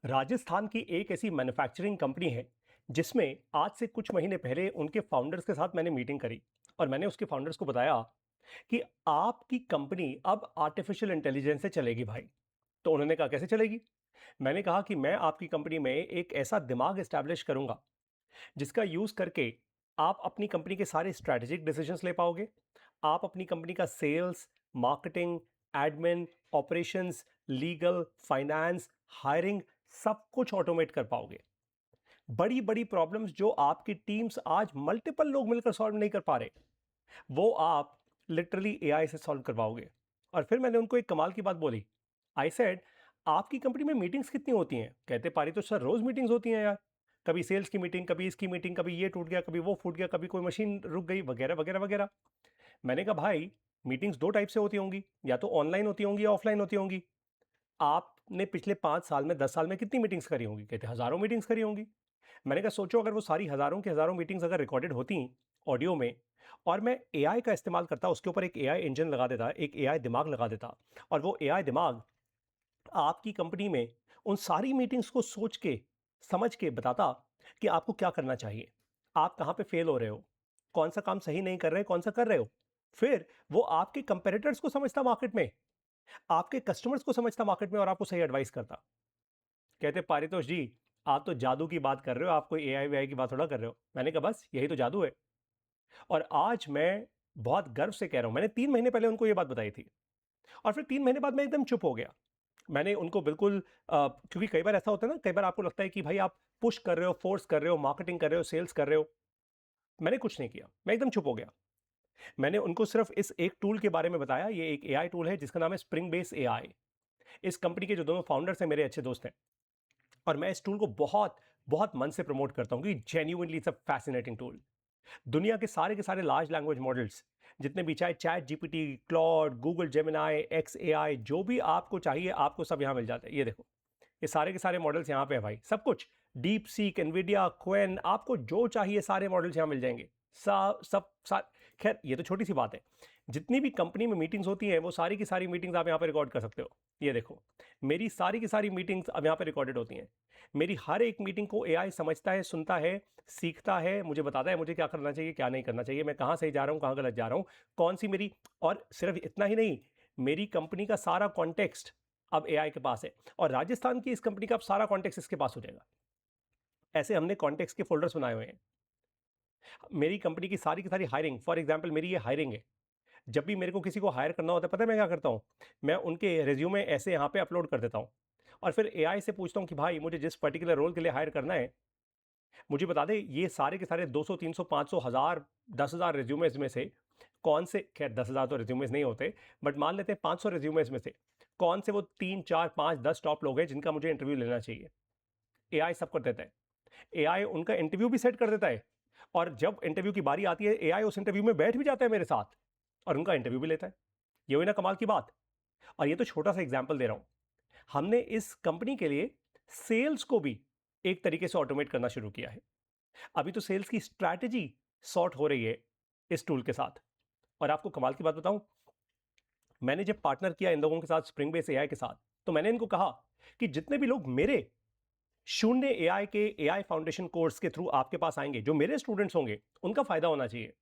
राजस्थान की एक ऐसी मैन्युफैक्चरिंग कंपनी है जिसमें आज से कुछ महीने पहले उनके फाउंडर्स के साथ मैंने मीटिंग करी और मैंने उसके फाउंडर्स को बताया कि आपकी कंपनी अब आर्टिफिशियल इंटेलिजेंस से चलेगी भाई। तो उन्होंने कहा कैसे चलेगी? मैंने कहा कि मैं आपकी कंपनी में एक ऐसा दिमाग एस्टैब्लिश करूंगा जिसका यूज करके आप अपनी कंपनी के सारे स्ट्रैटेजिक डिसीजंस ले पाओगे। आप अपनी कंपनी का sales, marketing, admin, operations, legal, finance, hiring सब कुछ ऑटोमेट कर पाओगे। बड़ी बड़ी प्रॉब्लम्स जो आपकी टीम्स आज मल्टीपल लोग मिलकर सॉल्व नहीं कर पा रहे, वो आप लिटरली एआई से सॉल्व कर पाओगे। और फिर मैंने उनको एक कमाल की बात बोली। आई सेड, आपकी कंपनी में मीटिंग्स कितनी होती हैं? कहते पारी तो सर रोज मीटिंग्स होती हैं यार। कभी सेल्स की मीटिंग, कभी इसकी मीटिंग, कभी ये टूट गया, कभी वो फूट गया, कभी कोई मशीन रुक गई, वगैरह वगैरह वगैरह। मैंने कहा भाई, मीटिंग्स दो टाइप से होती होंगी, या तो ऑनलाइन होती होंगी या ऑफलाइन होती होंगी। आपने पिछले 5 साल में, 10 साल में कितनी मीटिंग्स करी होंगी? कहते हजारों मीटिंग्स करी होंगी। मैंने कहा सोचो, अगर वो सारी हजारों की हजारों मीटिंग्स अगर रिकॉर्डेड होती ऑडियो में, और मैं एआई का इस्तेमाल करता, उसके ऊपर एक एआई इंजन लगा देता, एक एआई दिमाग लगा देता, और वो एआई दिमाग आपकी कंपनी में उन सारी मीटिंग्स को सोच के, समझ के बताता कि आपको क्या करना चाहिए, आप कहां पे फेल हो रहे हो, कौन सा काम सही नहीं कर रहे, कौन सा कर रहे हो। फिर वो आपके कंपेरेटर्स को समझता मार्केट में, आपके कस्टमर्स को समझता मार्केट में, और आपको सही एडवाइस करता। कहते पारितोष जी, आप तो जादू की बात कर रहे हो, आप कोई एआई वीआई की बात थोड़ा कर रहे हो। मैंने कहा बस यही तो जादू है। और आज मैं बहुत गर्व से कह रहा हूं, मैंने 3 महीने पहले उनको ये बात बताई थी, और फिर 3 महीने बाद मैं एकदम चुप हो गया। मैंने उनको बिल्कुल क्योंकि कई बार ऐसा होता है ना, कई बार आपको लगता है कि भाई आप पुश कर रहे हो, फोर्स कर रहे हो, मार्केटिंग कर रहे हो, सेल्स कर रहे हो। मैंने कुछ नहीं किया, मैं एकदम चुप हो गया। मैंने उनको सिर्फ इस एक टूल के बारे में बताया। ये एक एआई टूल है जिसका नाम है स्प्रिंग बेस एआई। इस कंपनी के जो दोनों फाउंडर्स हैं मेरे अच्छे दोस्त हैं, और मैं इस टूल को बहुत बहुत मन से प्रमोट करता हूं कि genuinely it's a fascinating tool. दुनिया के सारे लार्ज लैंग्वेज मॉडल्स जितने भी, चाहे chat GPT, Claude, Google Gemini, x AI, जो भी आपको चाहिए आपको सब यहां मिल जाता है। ये देखो, ये सारे के सारे मॉडल्स यहाँ पे है भाई, सब कुछ। डीप सीक, एनवीडिया, क्वेन, आपको जो चाहिए सारे मॉडल्स यहाँ मिल जाएंगे। खैर ये तो छोटी सी बात है। जितनी भी कंपनी में मीटिंग्स होती हैं वो सारी की सारी मीटिंग्स आप यहाँ पे रिकॉर्ड कर सकते हो। ये देखो, मेरी सारी की सारी मीटिंग्स अब यहाँ पे रिकॉर्डेड होती हैं। मेरी हर एक मीटिंग को एआई समझता है, सुनता है, सीखता है, मुझे बताता है मुझे क्या करना चाहिए, क्या नहीं करना चाहिए, मैं कहाँ सही जा रहा हूँ, कहाँ गलत जा रहा हूँ, कौन सी मेरी। और सिर्फ इतना ही नहीं, मेरी कंपनी का सारा कॉन्टेक्स्ट अब एआई के पास है, और राजस्थान की इस कंपनी का अब सारा कॉन्टेक्स्ट इसके पास हो जाएगा। ऐसे हमने कॉन्टेक्स्ट के फोल्डर्स बनाए हुए हैं। मेरी कंपनी की सारी हायरिंग, फॉर एग्जांपल मेरी ये हायरिंग है, जब भी मेरे को किसी को हायर करना होता है, पता है मैं क्या करता हूँ? मैं उनके रिज्यूमे ऐसे यहाँ पे अपलोड कर देता हूँ, और फिर एआई से पूछता हूँ कि भाई मुझे जिस पर्टिकुलर रोल के लिए हायर करना है, मुझे बता दे ये सारे के सारे 200, 300, 500, 1000, 10,000 रिज्यूमेज में से कौन से, खैर 10,000 तो रिज्यूमेज नहीं होते, बट मान लेते हैं 500 रिज्यूमेज में से कौन से वो 3, 4, 5, 10 टॉप लोग हैं जिनका मुझे इंटरव्यू लेना चाहिए। एआई सब कर देता है। एआई उनका इंटरव्यू भी सेट कर देता है, और जब इंटरव्यू की बारी आती है एआई उस इंटरव्यू में बैठ भी जाता है मेरे साथ, और उनका इंटरव्यू भी लेता है। ये हुई ना कमाल की बात। और ये तो छोटा सा एग्जाम्पल दे रहा हूं। हमने इस कंपनी के लिए सेल्स को भी एक तरीके से ऑटोमेट करना शुरू किया है। अभी तो सेल्स की स्ट्रैटेजी सॉर्ट हो रही है इस टूल के साथ। और आपको कमाल की बात बताऊं, मैंने जब पार्टनर किया इन लोगों के साथ, स्प्रिंग बेस एआई के साथ, तो मैंने इनको कहा कि जितने भी लोग मेरे शून्य एआई के एआई फाउंडेशन कोर्स के थ्रू आपके पास आएंगे, जो मेरे स्टूडेंट्स होंगे, उनका फायदा होना चाहिए।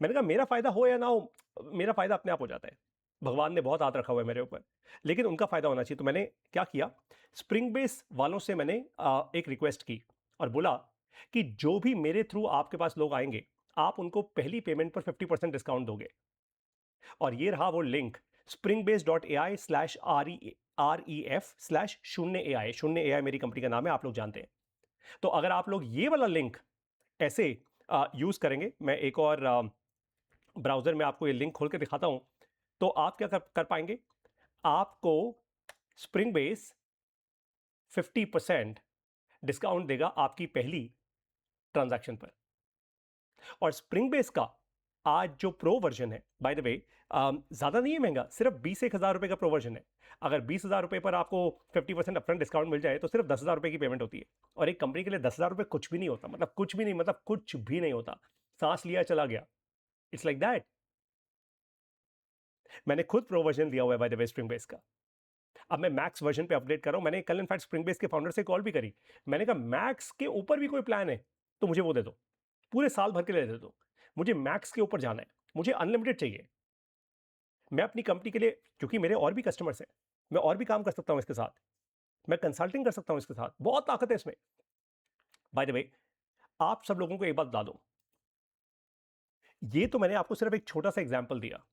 मैंने कहा मेरा फायदा हो या ना हो, मेरा फायदा अपने आप हो जाता है, भगवान ने बहुत हाथ रखा हुआ है मेरे ऊपर, लेकिन उनका फायदा होना चाहिए। तो मैंने क्या किया, स्प्रिंग बेस वालों से मैंने एक रिक्वेस्ट की और बोला कि जो भी मेरे थ्रू आपके पास लोग आएंगे, आप उनको पहली पेमेंट पर 50% डिस्काउंट दोगे। और ये रहा वो लिंक, springbase.ai/ref/शून्य AI। शून्य AI मेरी कंपनी का नाम है, आप लोग जानते हैं। तो अगर आप लोग ये वाला लिंक ऐसे यूज करेंगे, मैं एक और ब्राउजर में आपको ये लिंक खोल के दिखाता हूं, तो आप क्या कर पाएंगे, आपको स्प्रिंग बेस 50% डिस्काउंट देगा आपकी पहली ट्रांजैक्शन पर। और स्प्रिंग बेस का आज जो प्रो वर्जन है, बाय द वे, ज्यादा नहीं है महंगा, सिर्फ 20-1 हजार रुपए का प्रो वर्जन है। अगर 20,000 रुपए पर आपको 50% अपफ्रंट डिस्काउंट मिल जाए तो सिर्फ 10,000 रुपए की पेमेंट होती है। और एक कंपनी के लिए 10,000 रुपए कुछ भी नहीं होता, मतलब कुछ भी नहीं, मतलब कुछ भी नहीं होता। सांस लिया चला गया, इट्स लाइक दैट। मैंने खुद प्रो वर्जन लिया हुआ है by the way spring base का। अब मैं मैक्स वर्जन पे अपडेट कर रहा हूँ। मैंने कल इनफैक्ट स्प्रिंग बेस के फाउंडर से कॉल भी करी। मैंने कहा मैक्स के ऊपर भी कोई प्लान है तो मुझे वो दे दो, पूरे साल भर के लिए दे दो। मुझे मैक्स के ऊपर जाना है, मुझे अनलिमिटेड चाहिए। मैं अपनी कंपनी के लिए, क्योंकि मेरे और भी कस्टमर्स हैं, मैं और भी काम कर सकता हूं इसके साथ, मैं कंसल्टिंग कर सकता हूं इसके साथ, बहुत ताकत है इसमें। बाय द वे, आप सब लोगों को एक बात बता दूं, ये तो मैंने आपको सिर्फ एक छोटा सा एग्जांपल दिया।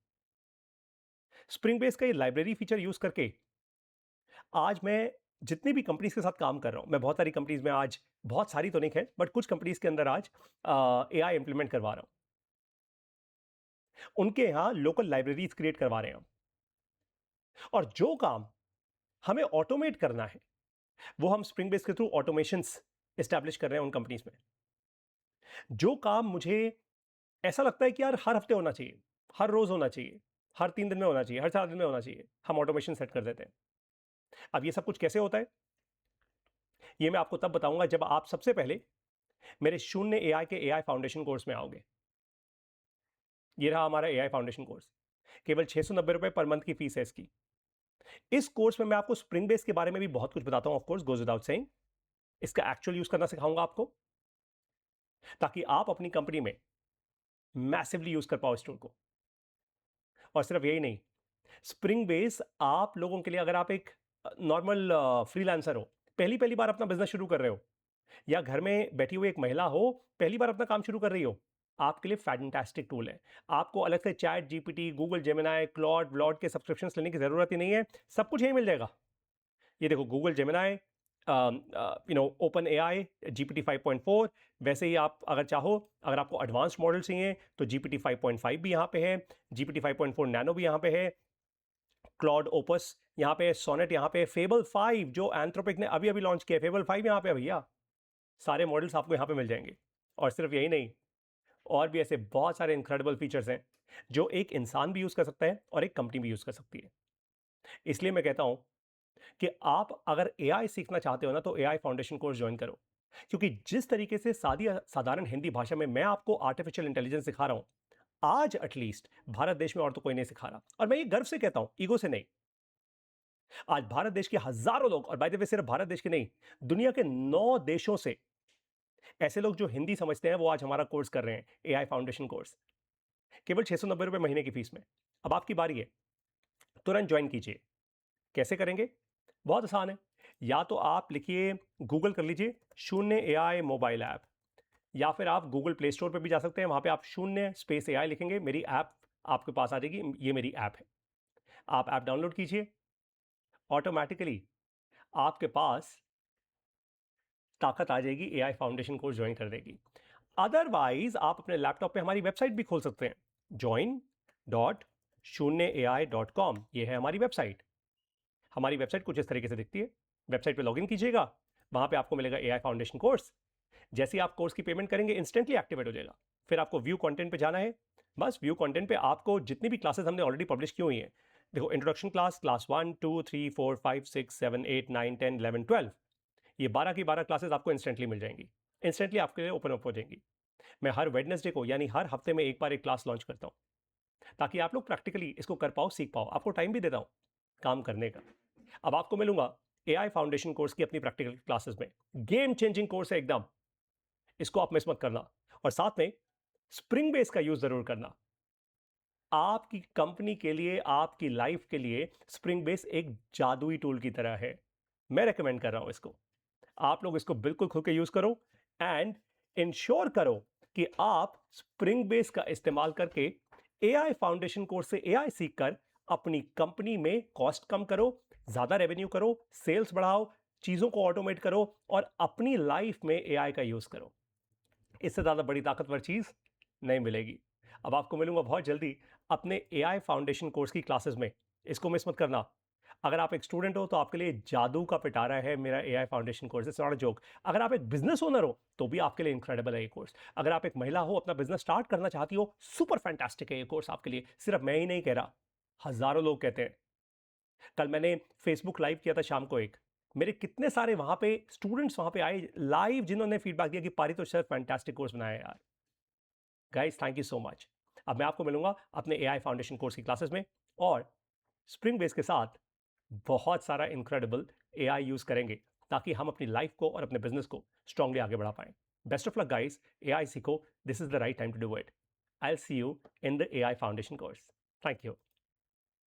स्प्रिंग बेस का ये लाइब्रेरी फीचर यूज करके आज मैं जितनी भी कंपनीज के साथ काम कर रहा हूं, मैं बहुत सारी कंपनीज में आज, बहुत सारी तो नहीं है बट कुछ कंपनीज के अंदर आज एआई इंप्लीमेंट करवा रहा हूं, उनके यहां लोकल लाइब्रेरीज क्रिएट करवा रहे हैं हम। और जो काम हमें ऑटोमेट करना है वो हम स्प्रिंग बेस के थ्रू ऑटोमेशंस एस्टैब्लिश कर रहे हैं उन कंपनीज में। जो काम मुझे ऐसा लगता है कि यार हर हफ्ते होना चाहिए, हर रोज होना चाहिए, हर 3 दिन में होना चाहिए, हर 4 दिन में होना चाहिए, हम ऑटोमेशन सेट कर देते हैं। अब ये सब कुछ कैसे होता है, ये मैं आपको तब बताऊंगा जब आप सबसे पहले मेरे शून्य एआई के एआई फाउंडेशन कोर्स में आओगे। ये रहा हमारा एआई फाउंडेशन कोर्स, केवल 690 रुपए पर मंथ की फीस है इसकी। इस कोर्स में मैं आपको स्प्रिंग बेस के बारे में भी बहुत कुछ बताता हूं, of course goes without saying. इसका एक्चुअल यूज करना सिखाऊंगा आपको, ताकि आप अपनी कंपनी में मैसिवली यूज कर पाओ इस टूल को। और सिर्फ यही नहीं, स्प्रिंग बेस आप लोगों के लिए, अगर आप एक नॉर्मल फ्रीलांसर हो, पहली पहली बार अपना बिजनेस शुरू कर रहे हो, या घर में बैठी हुई एक महिला हो, पहली बार अपना काम शुरू कर रही हो, आपके लिए फैंटास्टिक टूल है। आपको अलग से chat GPT, Google Gemini, Claude व्लॉड के सब्सक्रिप्शंस लेने की जरूरत ही नहीं है, सब कुछ यही मिल जाएगा। ये देखो, Google Gemini, open AI, GPT 5.4। वैसे ही आप अगर चाहो, अगर आपको एडवांस्ड मॉडल चाहिए तो जीपीटी 5.5 भी यहाँ पे है, जीपीटी 5.4 नैनो भी यहाँ पे है, क्लॉड ओपस यहाँ पे, सोनेट यहाँ पे, फेबल 5 जो एंथ्रोपिक ने अभी अभी लॉन्च किया, फेबल 5 यहाँ पे है भैया। सारे मॉडल्स आपको यहाँ पे मिल जाएंगे। और सिर्फ यही नहीं, और भी ऐसे बहुत सारे इनक्रेडिबल फीचर्स हैं जो एक इंसान भी यूज कर सकता है और एक कंपनी भी यूज कर सकती है। इसलिए मैं कहता हूं कि आप अगर एआई सीखना चाहते हो ना, तो एआई फाउंडेशन कोर्स ज्वाइन करो। क्योंकि जिस तरीके से साधारण हिंदी भाषा में मैं आपको आर्टिफिशियल इंटेलिजेंस सिखा रहा हूं, आज एटलीस्ट भारत देश में और तो कोई नहीं सिखा रहा। और मैं ये गर्व से कहता हूं, ईगो से नहीं। आज भारत देश के हजारों लोग, और बाय द वे सिर्फ भारत देश के नहीं, दुनिया के 9 देशों से ऐसे लोग जो हिंदी समझते हैं, वो आज हमारा कोर्स कर रहे हैं, एआई फाउंडेशन कोर्स, केवल 690 रुपए महीने की फीस में। अब आपकी बारी है, तुरंत ज्वाइन कीजिए। कैसे करेंगे? बहुत आसान है। या तो आप लिखिए, गूगल कर लीजिए शून्य एआई मोबाइल ऐप, या फिर आप गूगल प्ले स्टोर पे भी जा सकते हैं, वहां पे आप शून्य स्पेस एआई लिखेंगे, मेरी ऐप आपके पास आ जाएगी। ये मेरी ऐप है, आप ऐप डाउनलोड कीजिए, ऑटोमेटिकली आपके पास ताकत आ जाएगी, एआई फाउंडेशन कोर्स ज्वाइन कर देगी। अदरवाइज आप अपने लैपटॉप पे हमारी वेबसाइट भी खोल सकते हैं, join.shunyaai.com, ये है हमारी वेबसाइट। हमारी वेबसाइट कुछ इस तरीके से दिखती है। वेबसाइट पे लॉगिन कीजिएगा, वहां पे आपको मिलेगा एआई फाउंडेशन कोर्स। जैसे ही आप कोर्स की पेमेंट करेंगे, इंस्टेंटली एक्टिवेट हो जाएगा। फिर आपको व्यू कंटेंट पे जाना है। बस व्यू कंटेंट पे आपको जितनी भी क्लासेस हमने ऑलरेडी पब्लिश की हुई हैं, देखो, इंट्रोडक्शन क्लास, क्लास 1 2 3 4 5 6 7 8 9 10 11 12, ये 12 की 12 क्लासेस आपको इंस्टेंटली मिल जाएंगी, इंस्टेंटली आपके लिए ओपन अप हो जाएंगी। मैं हर वेडनेसडे को, यानी हर हफ्ते में एक बार एक क्लास लॉन्च करता हूँ, ताकि आप लोग प्रैक्टिकली इसको कर पाओ, सीख पाओ। आपको टाइम भी देता हूँ काम करने का। अब आपको मिलूंगा एआई फाउंडेशन कोर्स की अपनी प्रैक्टिकल क्लासेस में, गेम चेंजिंग कोर्स है एकदम, इसको आप मिस मत करना। और साथ में स्प्रिंग बेस का यूज जरूर करना। आपकी कंपनी के लिए, आपकी लाइफ के लिए स्प्रिंग बेस एक जादुई टूल की तरह है। मैं रेकमेंड कर रहा हूं इसको, आप लोग इसको बिल्कुल खुल के यूज करो, एंड इंश्योर करो कि आप स्प्रिंग बेस का इस्तेमाल करके एआई फाउंडेशन कोर्स से एआई सीखकर अपनी कंपनी में कॉस्ट कम करो, ज्यादा रेवेन्यू करो, सेल्स बढ़ाओ, चीजों को ऑटोमेट करो, और अपनी लाइफ में एआई का यूज करो। इससे ज्यादा बड़ी ताकतवर चीज नहीं मिलेगी। अब आपको मिलूंगा बहुत जल्दी अपने एआई फाउंडेशन कोर्स की क्लासेस में, इसको मिस मत करना। अगर आप एक स्टूडेंट हो तो आपके लिए जादू का पिटारा है मेरा AI foundation course, it's not a joke. अगर आप एक बिजनेस ओनर हो तो भी आपके लिए इंक्रेडिबल है ये कोर्स। अगर आप एक महिला हो, अपना बिजनेस स्टार्ट करना चाहती हो, सुपर फैंटास्टिक है ये कोर्स आपके लिए। सिर्फ मैं ही नहीं कह रहा, हजारों लोग कहते हैं। कल मैंने फेसबुक लाइव किया था शाम को, एक मेरे कितने सारे वहां पे स्टूडेंट्स वहां पे आए लाइव, जिन्होंने फीडबैक दिया कि पारी तो सर फैंटास्टिक कोर्स बनाया यार। Guys, thank you so much. अब मैं आपको मिलूंगा अपने एआई फाउंडेशन कोर्स की क्लासेस में, और स्प्रिंग बेस के साथ बहुत सारा इनक्रेडिबल एआई यूज करेंगे ताकि हम अपनी लाइफ को और अपने बिजनेस को स्ट्रांगली आगे बढ़ा पाएं। Best of luck guys, AI सीखो, this is the right time to do it. I will see you in the AI foundation course. Thank you.